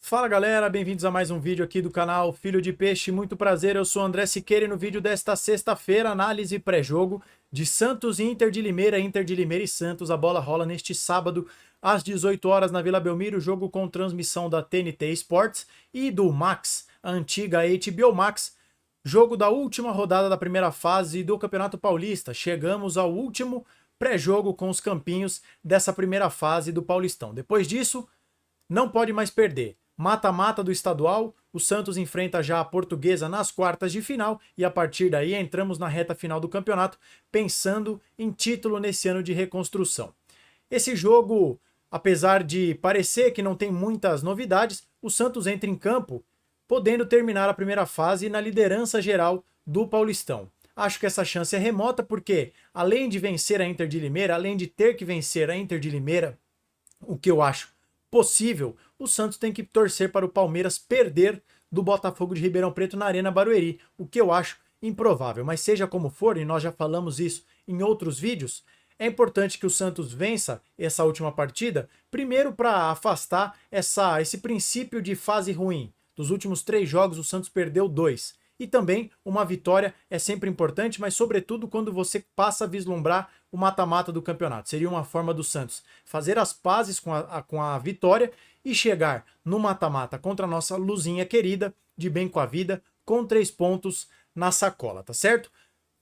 Fala galera, bem-vindos a mais um vídeo aqui do canal Filho de Peixe, muito prazer, eu sou André Siqueira e no vídeo desta sexta-feira, análise pré-jogo de Santos e Inter de Limeira e Santos, a bola rola neste sábado às 18 horas na Vila Belmiro, jogo com transmissão da TNT Sports e do Max, a antiga HBO Max, jogo da última rodada da primeira fase do Campeonato Paulista, chegamos ao último pré-jogo com os campinhos dessa primeira fase do Paulistão, depois disso não pode mais perder. Mata-mata do estadual, o Santos enfrenta já a Portuguesa nas quartas de final e a partir daí entramos na reta final do campeonato, pensando em título nesse ano de reconstrução. Esse jogo, apesar de parecer que não tem muitas novidades, o Santos entra em campo podendo terminar a primeira fase na liderança geral do Paulistão. Acho que essa chance é remota porque, além de vencer a Inter de Limeira, além de ter que vencer a Inter de Limeira, o que eu acho possível, o Santos tem que torcer para o Palmeiras perder do Botafogo de Ribeirão Preto na Arena Barueri, o que eu acho improvável. Mas seja como for, e nós já falamos isso em outros vídeos, é importante que o Santos vença essa última partida, primeiro para afastar esse princípio de fase ruim. Dos últimos 3 jogos, o Santos perdeu 2. E também uma vitória é sempre importante, mas sobretudo quando você passa a vislumbrar o mata-mata do campeonato. Seria uma forma do Santos fazer as pazes com a vitória e chegar no mata-mata contra a nossa luzinha querida, de bem com a vida, com 3 pontos na sacola, tá certo?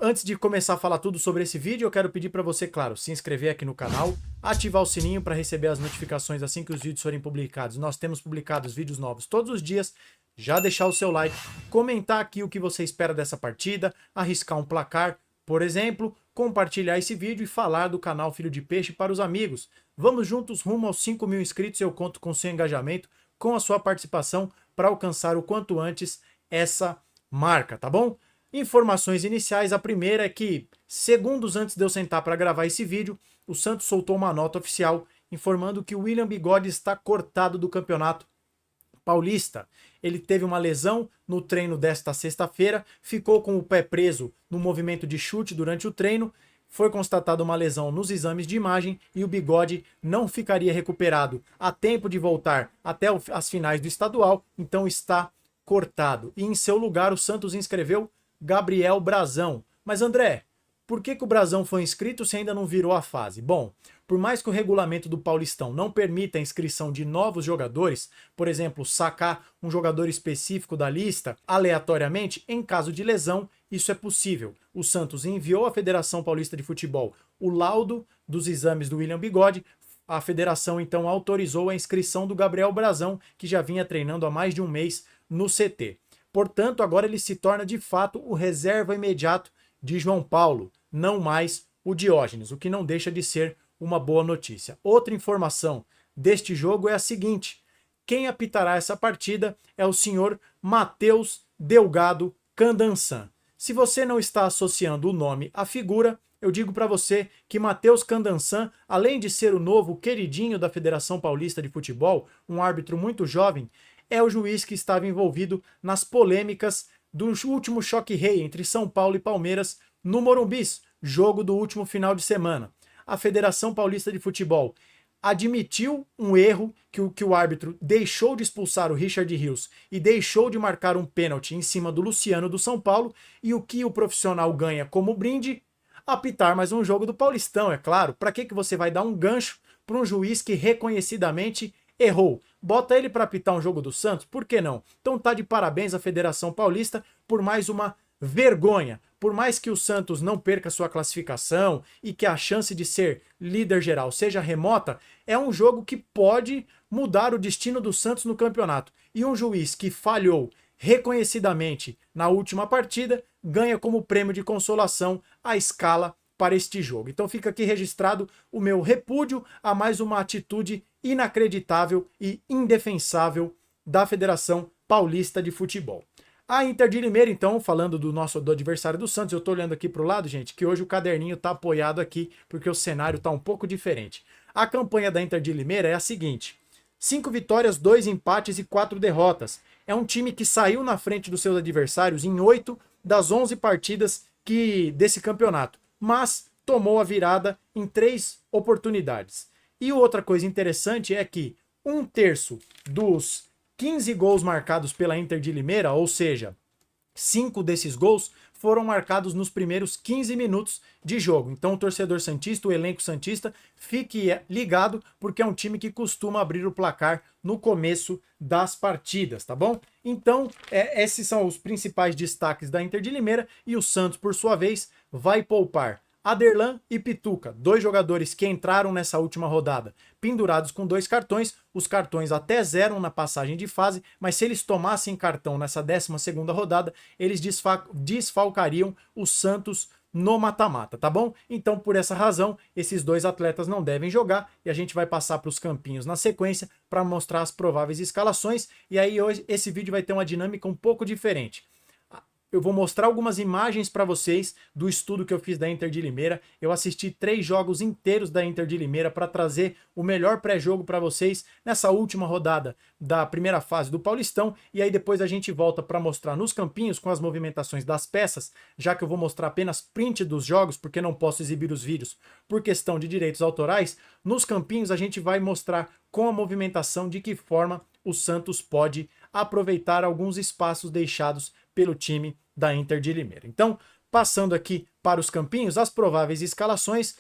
Antes de começar a falar tudo sobre esse vídeo, eu quero pedir para você, claro, se inscrever aqui no canal, ativar o sininho para receber as notificações assim que os vídeos forem publicados. Nós temos publicados vídeos novos todos os dias. Já deixar o seu like, comentar aqui o que você espera dessa partida, arriscar um placar, por exemplo, compartilhar esse vídeo e falar do canal Filho de Peixe para os amigos. Vamos juntos rumo aos 5.000 inscritos, eu conto com seu engajamento, com a sua participação para alcançar o quanto antes essa marca, tá bom? Informações iniciais, a primeira é que, segundos antes de eu sentar para gravar esse vídeo, o Santos soltou uma nota oficial informando que o William Bigode está cortado do campeonato paulista. Ele teve uma lesão no treino desta sexta-feira, ficou com o pé preso no movimento de chute durante o treino, foi constatada uma lesão nos exames de imagem e o Bigode não ficaria recuperado a tempo de voltar até as finais do estadual, então está cortado. E em seu lugar o Santos inscreveu Gabriel Brazão. Mas André, por que o Brazão foi inscrito se ainda não virou a fase? Bom, por mais que o regulamento do Paulistão não permita a inscrição de novos jogadores, por exemplo, sacar um jogador específico da lista aleatoriamente, em caso de lesão, isso é possível. O Santos enviou à Federação Paulista de Futebol o laudo dos exames do William Bigode. A federação então autorizou a inscrição do Gabriel Brazão, que já vinha treinando há mais de um mês no CT. Portanto, agora ele se torna de fato o reserva imediato de João Paulo, não mais o Diógenes, o que não deixa de ser uma boa notícia. Outra informação deste jogo é a seguinte: quem apitará essa partida é o senhor Matheus Delgado Candansan. Se você não está associando o nome à figura, eu digo para você que Matheus Candansan, além de ser o novo queridinho da Federação Paulista de Futebol, um árbitro muito jovem, é o juiz que estava envolvido nas polêmicas do último choque-rei entre São Paulo e Palmeiras no Morumbis, jogo do último final de semana. A Federação Paulista de Futebol admitiu um erro que o árbitro deixou de expulsar o Richard Rios e deixou de marcar um pênalti em cima do Luciano do São Paulo, e o que o profissional ganha como brinde? Apitar mais um jogo do Paulistão, é claro. Para que você vai dar um gancho para um juiz que reconhecidamente errou? Bota ele para apitar um jogo do Santos? Por que não? Então tá de parabéns à Federação Paulista por mais uma vergonha. Por mais que o Santos não perca sua classificação e que a chance de ser líder geral seja remota, é um jogo que pode mudar o destino do Santos no campeonato. E um juiz que falhou reconhecidamente na última partida ganha como prêmio de consolação a escala para este jogo. Então fica aqui registrado o meu repúdio a mais uma atitude inacreditável e indefensável da Federação Paulista de Futebol. A Inter de Limeira, então, falando do adversário do Santos, eu tô olhando aqui pro lado, gente, que hoje o caderninho tá apoiado aqui, porque o cenário tá um pouco diferente. A campanha da Inter de Limeira é a seguinte: 5 vitórias, 2 empates e 4 derrotas. É um time que saiu na frente dos seus adversários em 8 das 11 partidas desse campeonato, mas tomou a virada em 3 oportunidades. E outra coisa interessante é que 1/3 dos 15 gols marcados pela Inter de Limeira, ou seja, 5 desses gols foram marcados nos primeiros 15 minutos de jogo. Então o torcedor santista, o elenco santista, fique ligado, porque é um time que costuma abrir o placar no começo das partidas, tá bom? Então esses são os principais destaques da Inter de Limeira, e o Santos, por sua vez, vai poupar Aderlan e Pituca, 2 jogadores que entraram nessa última rodada pendurados com 2 cartões. Os cartões até zeram na passagem de fase, mas se eles tomassem cartão nessa 12ª rodada, eles desfalcariam o Santos no mata-mata, tá bom? Então, por essa razão, esses 2 atletas não devem jogar, e a gente vai passar para os campinhos na sequência para mostrar as prováveis escalações. E aí hoje esse vídeo vai ter uma dinâmica um pouco diferente. Eu vou mostrar algumas imagens para vocês do estudo que eu fiz da Inter de Limeira. Eu assisti 3 jogos inteiros da Inter de Limeira para trazer o melhor pré-jogo para vocês nessa última rodada da primeira fase do Paulistão. E aí depois a gente volta para mostrar nos campinhos com as movimentações das peças, já que eu vou mostrar apenas print dos jogos, porque não posso exibir os vídeos por questão de direitos autorais. Nos campinhos a gente vai mostrar com a movimentação de que forma o Santos pode aproveitar alguns espaços deixados pelo time da Inter de Limeira. Então, passando aqui para os campinhos, as prováveis escalações.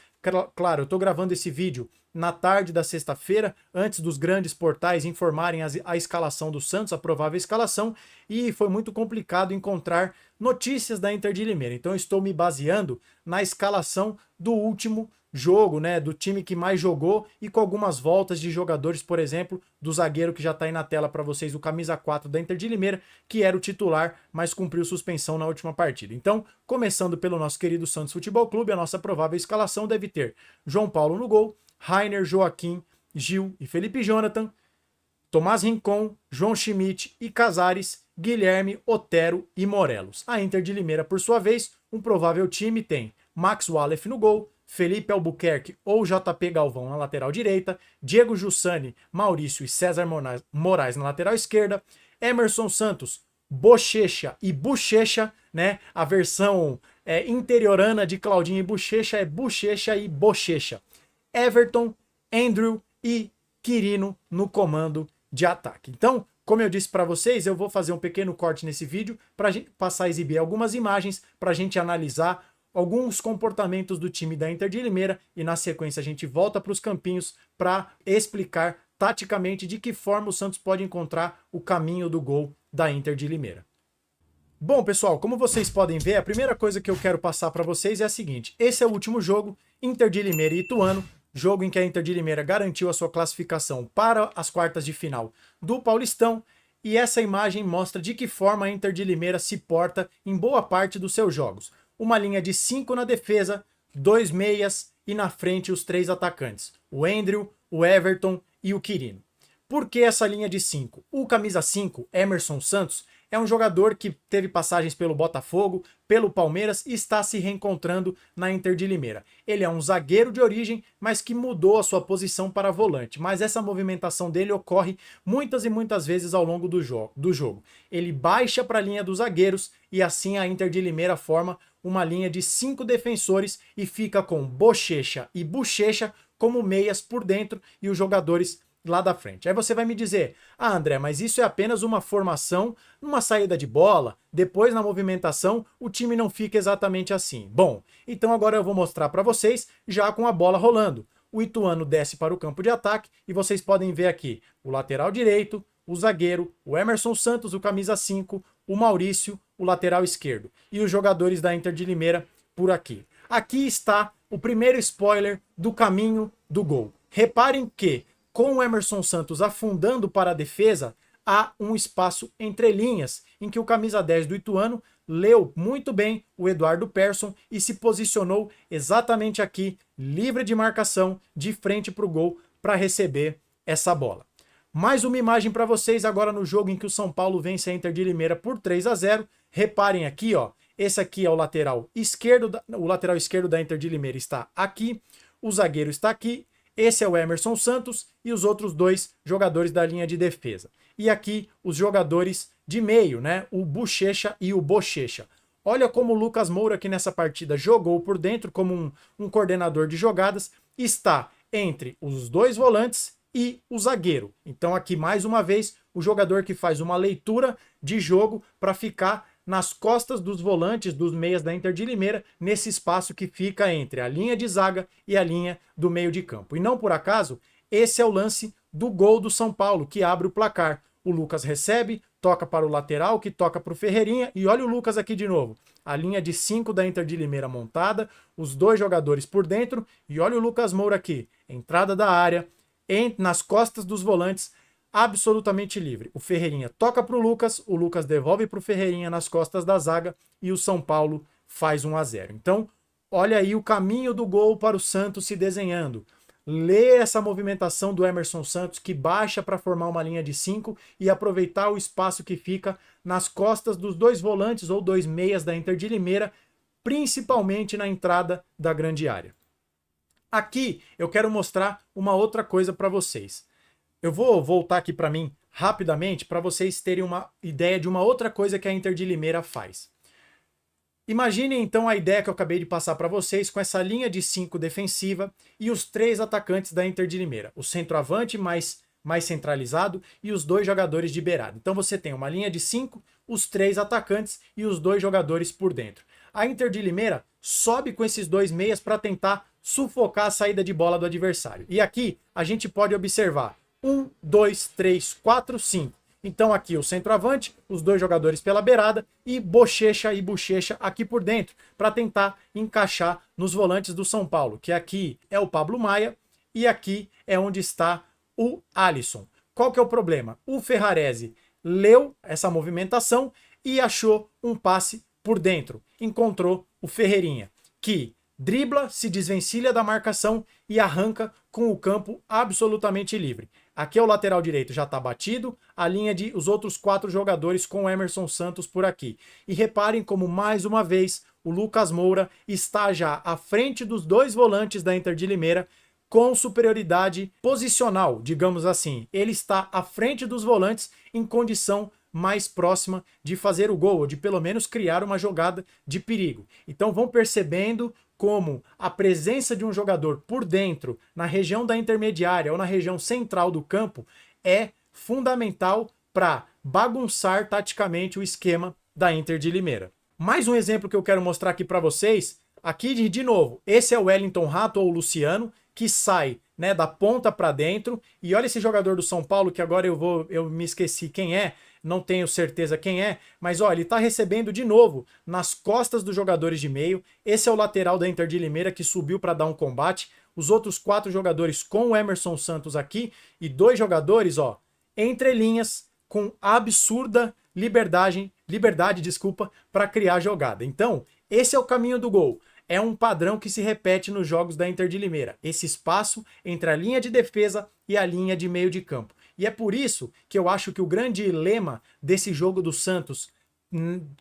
Claro, eu estou gravando esse vídeo na tarde da sexta-feira, antes dos grandes portais informarem a escalação do Santos, a provável escalação, e foi muito complicado encontrar notícias da Inter de Limeira. Então, eu estou me baseando na escalação do último jogo, né, do time que mais jogou, e com algumas voltas de jogadores, por exemplo, do zagueiro que já está aí na tela para vocês, o camisa 4 da Inter de Limeira, que era o titular, mas cumpriu suspensão na última partida. Então, começando pelo nosso querido Santos Futebol Clube, a nossa provável escalação deve ter João Paulo no gol, Rainer, Joaquim, Gil e Felipe Jonathan, Tomás Rincon, João Schmidt e Casares, Guilherme, Otero e Morelos. A Inter de Limeira, por sua vez, um provável time tem Max Wallef no gol, Felipe Albuquerque ou JP Galvão na lateral direita, Diego Jussani, Maurício e César Moraes na lateral esquerda, Emerson Santos, Bochecha e Buchecha, né? A versão interiorana de Claudinho e Buchecha é Buchecha e Bochecha. Everton, Andrew e Quirino no comando de ataque. Então, como eu disse para vocês, eu vou fazer um pequeno corte nesse vídeo para a gente passar a exibir algumas imagens para a gente analisar alguns comportamentos do time da Inter de Limeira, e na sequência a gente volta para os campinhos para explicar taticamente de que forma o Santos pode encontrar o caminho do gol da Inter de Limeira. Bom, pessoal, como vocês podem ver, a primeira coisa que eu quero passar para vocês é a seguinte: esse é o último jogo, Inter de Limeira e Ituano, jogo em que a Inter de Limeira garantiu a sua classificação para as quartas de final do Paulistão, e essa imagem mostra de que forma a Inter de Limeira se porta em boa parte dos seus jogos. Uma linha de 5 na defesa, 2 meias e na frente os 3 atacantes, o Andrew, o Everton e o Quirino. Por que essa linha de 5? O camisa 5, Emerson Santos, é um jogador que teve passagens pelo Botafogo, pelo Palmeiras e está se reencontrando na Inter de Limeira. Ele é um zagueiro de origem, mas que mudou a sua posição para volante. Mas essa movimentação dele ocorre muitas e muitas vezes ao longo do jogo. Ele baixa para a linha dos zagueiros e assim a Inter de Limeira forma uma linha de 5 defensores e fica com Bochecha e Buchecha como meias por dentro e os jogadores lá da frente. Aí você vai me dizer: ah, André, mas isso é apenas uma formação numa saída de bola, depois na movimentação o time não fica exatamente assim. Bom, então agora eu vou mostrar para vocês já com a bola rolando. O Ituano desce para o campo de ataque e vocês podem ver aqui o lateral direito, o zagueiro, o Emerson Santos, o camisa 5, o Maurício, o lateral esquerdo, e os jogadores da Inter de Limeira por aqui. Aqui está o primeiro spoiler do caminho do gol. Reparem que, com o Emerson Santos afundando para a defesa, há um espaço entre linhas, em que o camisa 10 do Ituano leu muito bem o Eduardo Persson e se posicionou exatamente aqui, livre de marcação, de frente para o gol, para receber essa bola. Mais uma imagem para vocês agora no jogo em que o São Paulo vence a Inter de Limeira por 3-0. Reparem aqui, ó, esse aqui é o lateral esquerdo da Inter de Limeira está aqui, o zagueiro está aqui, esse é o Emerson Santos e os outros 2 jogadores da linha de defesa. E aqui os jogadores de meio, né, o Buchecha e o Bochecha. Olha como o Lucas Moura aqui nessa partida jogou por dentro como um coordenador de jogadas, está entre os 2 volantes e o zagueiro. Então aqui mais uma vez o jogador que faz uma leitura de jogo para ficar nas costas dos volantes, dos meias da Inter de Limeira, nesse espaço que fica entre a linha de zaga e a linha do meio de campo. E não por acaso, esse é o lance do gol do São Paulo, que abre o placar. O Lucas recebe, toca para o lateral, que toca para o Ferreirinha, e olha o Lucas aqui de novo. A linha de 5 da Inter de Limeira montada, os dois jogadores por dentro, e olha o Lucas Moura aqui. Entrada da área, nas costas dos volantes, absolutamente livre. O Ferreirinha toca para o Lucas devolve para o Ferreirinha nas costas da zaga e o São Paulo faz 1-0. Então, olha aí o caminho do gol para o Santos se desenhando. Lê essa movimentação do Emerson Santos, que baixa para formar uma linha de 5 e aproveitar o espaço que fica nas costas dos dois volantes ou dois meias da Inter de Limeira, principalmente na entrada da grande área. Aqui eu quero mostrar uma outra coisa para vocês. Eu vou voltar aqui para mim rapidamente para vocês terem uma ideia de uma outra coisa que a Inter de Limeira faz. Imaginem então a ideia que eu acabei de passar para vocês com essa linha de 5 defensiva e os 3 atacantes da Inter de Limeira. O centroavante mais centralizado e os 2 jogadores de beirada. Então você tem uma linha de 5, os 3 atacantes e os 2 jogadores por dentro. A Inter de Limeira sobe com esses 2 meias para tentar sufocar a saída de bola do adversário. E aqui a gente pode observar 1, 2, 3, 4, 5. Então aqui o centroavante, os 2 jogadores pela beirada e Bochecha e Bochecha aqui por dentro, para tentar encaixar nos volantes do São Paulo, que aqui é o Pablo Maia e aqui é onde está o Alisson. Qual que é o problema? O Ferrarese leu essa movimentação e achou um passe por dentro. Encontrou o Ferreirinha, que dribla, se desvencilha da marcação e arranca com o campo absolutamente livre. Aqui é o lateral direito, já está batido, a linha de os outros 4 jogadores com o Emerson Santos por aqui. E reparem como, mais uma vez, o Lucas Moura está já à frente dos 2 volantes da Inter de Limeira, com superioridade posicional, digamos assim. Ele está à frente dos volantes em condição mais próxima de fazer o gol, ou de pelo menos criar uma jogada de perigo. Então vão percebendo como a presença de um jogador por dentro, na região da intermediária ou na região central do campo, é fundamental para bagunçar taticamente o esquema da Inter de Limeira. Mais um exemplo que eu quero mostrar aqui para vocês, aqui de novo, esse é o Wellington Rato ou o Luciano, que sai, né, da ponta para dentro, e olha esse jogador do São Paulo, que agora eu me esqueci quem é, não tenho certeza quem é, mas olha, ele está recebendo de novo nas costas dos jogadores de meio. Esse é o lateral da Inter de Limeira que subiu para dar um combate. Os outros 4 jogadores com o Emerson Santos aqui e 2 jogadores, ó, entre linhas, com absurda liberdade, para criar jogada. Então, esse é o caminho do gol. É um padrão que se repete nos jogos da Inter de Limeira. Esse espaço entre a linha de defesa e a linha de meio de campo. E é por isso que eu acho que o grande lema desse jogo do Santos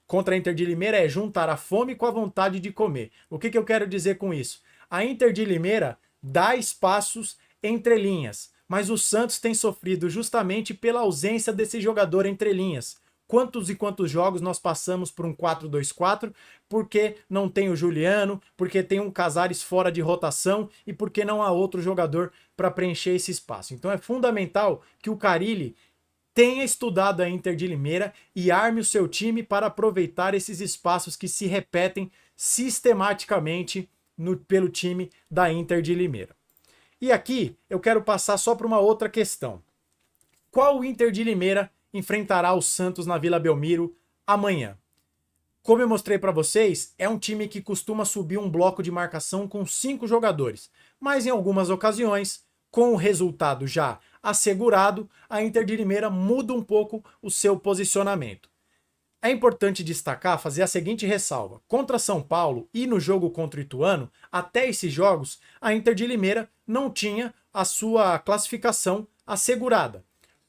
contra a Inter de Limeira é juntar a fome com a vontade de comer. O que eu quero dizer com isso? A Inter de Limeira dá espaços entre linhas, mas o Santos tem sofrido justamente pela ausência desse jogador entre linhas. Quantos e quantos jogos nós passamos por um 4-2-4 porque não tem o Juliano, porque tem um Casares fora de rotação e porque não há outro jogador para preencher esse espaço. Então é fundamental que o Carille tenha estudado a Inter de Limeira e arme o seu time para aproveitar esses espaços que se repetem sistematicamente pelo time da Inter de Limeira. E aqui eu quero passar só para uma outra questão. Qual Inter de Limeira enfrentará o Santos na Vila Belmiro amanhã? Como eu mostrei para vocês, é um time que costuma subir um bloco de marcação com 5 jogadores, mas em algumas ocasiões, com o resultado já assegurado, a Inter de Limeira muda um pouco o seu posicionamento. É importante destacar, fazer a seguinte ressalva: contra São Paulo e no jogo contra o Ituano, até esses jogos, a Inter de Limeira não tinha a sua classificação assegurada.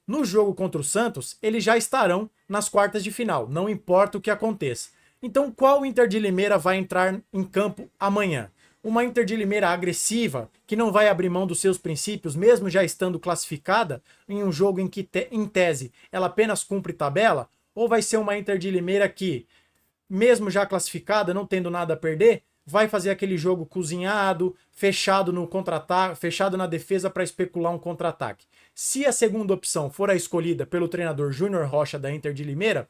No jogo contra o Santos, eles já estarão nas quartas de final, não importa o que aconteça. Então, qual Inter de Limeira vai entrar em campo amanhã? Uma Inter de Limeira agressiva, que não vai abrir mão dos seus princípios, mesmo já estando classificada, em um jogo em que, em tese, ela apenas cumpre tabela? Ou vai ser uma Inter de Limeira que, mesmo já classificada, não tendo nada a perder, vai fazer aquele jogo cozinhado, fechado no contra-ataque, fechado na defesa para especular um contra-ataque. Se a segunda opção for a escolhida pelo treinador Júnior Rocha da Inter de Limeira,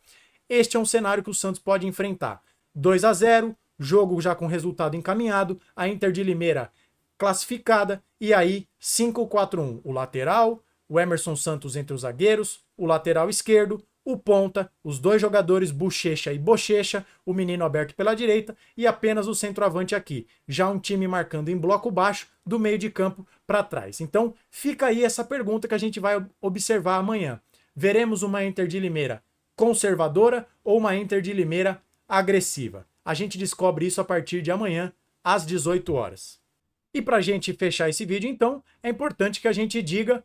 este é um cenário que o Santos pode enfrentar. 2-0, jogo já com resultado encaminhado, a Inter de Limeira classificada, e aí 5-4-1, o lateral, o Emerson Santos entre os zagueiros, o lateral esquerdo, o ponta, os dois jogadores Bochecha e Bochecha, o menino aberto pela direita e apenas o centroavante aqui. Já um time marcando em bloco baixo, do meio de campo para trás. Então fica aí essa pergunta que a gente vai observar amanhã. Veremos uma Inter de Limeira conservadora ou uma Inter de Limeira agressiva? A gente descobre isso a partir de amanhã, às 18 horas. E para a gente fechar esse vídeo, então, é importante que a gente diga,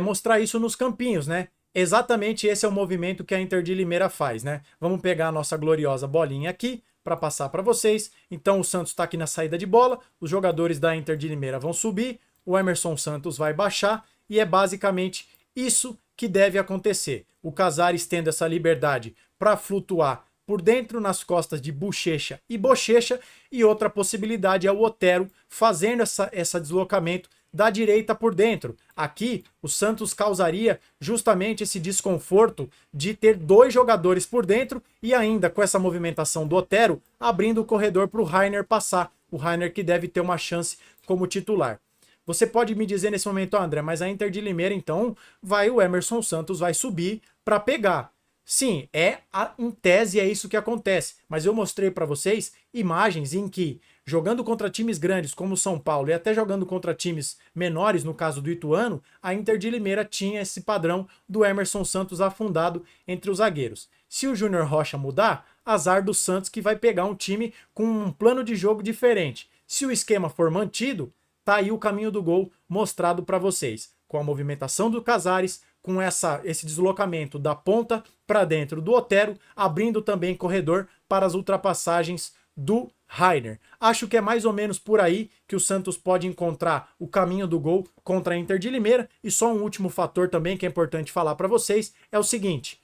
mostrar isso nos campinhos, né? Exatamente esse é o movimento que a Inter de Limeira faz, né? Vamos pegar a nossa gloriosa bolinha aqui para passar para vocês. Então o Santos está aqui na saída de bola, os jogadores da Inter de Limeira vão subir, o Emerson Santos vai baixar e é basicamente isso que deve acontecer. O Casares tendo essa liberdade para flutuar por dentro nas costas de Bochecha e Bochecha, e outra possibilidade é o Otero fazendo esse deslocamento da direita por dentro. Aqui o Santos causaria justamente esse desconforto de ter dois jogadores por dentro e ainda com essa movimentação do Otero abrindo o corredor para o Rainer passar. O Rainer que deve ter uma chance como titular. Você pode me dizer nesse momento, André, mas a Inter de Limeira então o Emerson Santos vai subir para pegar. Sim, em tese é isso que acontece, mas eu mostrei para vocês imagens em que, jogando contra times grandes como o São Paulo e até jogando contra times menores, no caso do Ituano, a Inter de Limeira tinha esse padrão do Emerson Santos afundado entre os zagueiros. Se o Júnior Rocha mudar, azar do Santos que vai pegar um time com um plano de jogo diferente. Se o esquema for mantido, tá aí o caminho do gol mostrado para vocês, com a movimentação do Casares, com esse deslocamento da ponta para dentro do Otero, abrindo também corredor para as ultrapassagens do Rainer. Acho que é mais ou menos por aí que o Santos pode encontrar o caminho do gol contra a Inter de Limeira. E só um último fator também que é importante falar para vocês é o seguinte: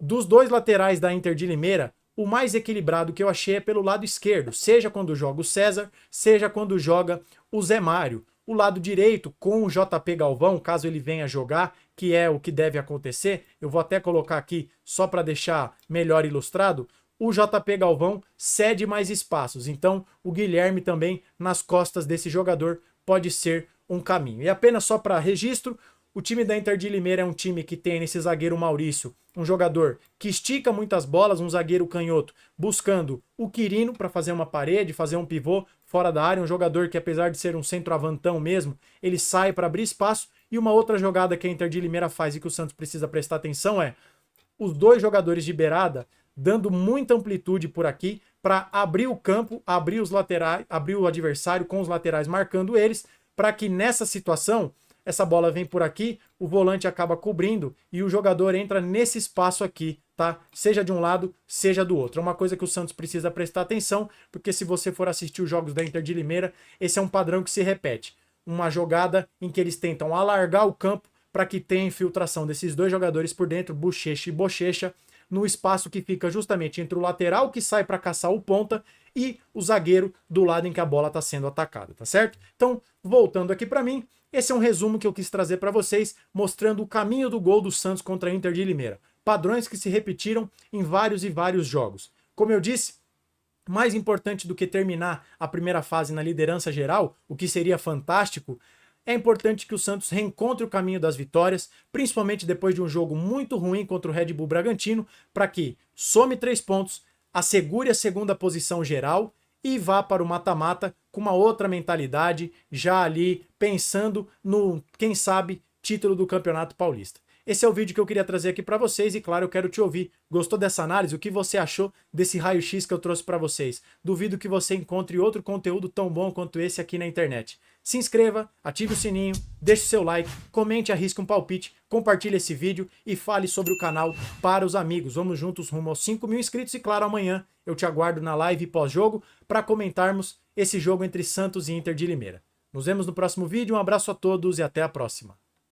dos dois laterais da Inter de Limeira, o mais equilibrado que eu achei é pelo lado esquerdo, seja quando joga o César, seja quando joga o Zé Mário. O lado direito, com o JP Galvão, caso ele venha jogar, que é o que deve acontecer, eu vou até colocar aqui só para deixar melhor ilustrado, o JP Galvão cede mais espaços. Então, o Guilherme também, nas costas desse jogador, pode ser um caminho. E apenas só para registro, o time da Inter de Limeira é um time que tem nesse zagueiro Maurício, um jogador que estica muitas bolas, um zagueiro canhoto, buscando o Quirino para fazer uma parede, fazer um pivô fora da área, um jogador que apesar de ser um centroavantão mesmo, ele sai para abrir espaço. E uma outra jogada que a Inter de Limeira faz e que o Santos precisa prestar atenção é os dois jogadores de beirada dando muita amplitude por aqui para abrir o campo, abrir os laterais, abrir o adversário com os laterais marcando eles, para que nessa situação essa bola vem por aqui, o volante acaba cobrindo e o jogador entra nesse espaço aqui, tá? Seja de um lado, seja do outro. É uma coisa que o Santos precisa prestar atenção, porque se você for assistir os jogos da Inter de Limeira, esse é um padrão que se repete. Uma jogada em que eles tentam alargar o campo para que tenha infiltração desses dois jogadores por dentro, Bochecha e Bochecha, no espaço que fica justamente entre o lateral que sai para caçar o ponta e o zagueiro do lado em que a bola está sendo atacada, tá certo? Então, voltando aqui para mim, esse é um resumo que eu quis trazer para vocês, mostrando o caminho do gol do Santos contra a Inter de Limeira. Padrões que se repetiram em vários e vários jogos. Como eu disse, mais importante do que terminar a primeira fase na liderança geral, o que seria fantástico, é importante que o Santos reencontre o caminho das vitórias, principalmente depois de um jogo muito ruim contra o Red Bull Bragantino, para que some 3 pontos, assegure a segunda posição geral e vá para o mata-mata com uma outra mentalidade, já ali pensando no, quem sabe, título do Campeonato Paulista. Esse é o vídeo que eu queria trazer aqui para vocês e, claro, eu quero te ouvir. Gostou dessa análise? O que você achou desse raio-x que eu trouxe para vocês? Duvido que você encontre outro conteúdo tão bom quanto esse aqui na internet. Se inscreva, ative o sininho, deixe seu like, comente, arrisque um palpite, compartilhe esse vídeo e fale sobre o canal para os amigos. Vamos juntos rumo aos 5.000 inscritos e, claro, amanhã eu te aguardo na live pós-jogo para comentarmos esse jogo entre Santos e Inter de Limeira. Nos vemos no próximo vídeo, um abraço a todos e até a próxima.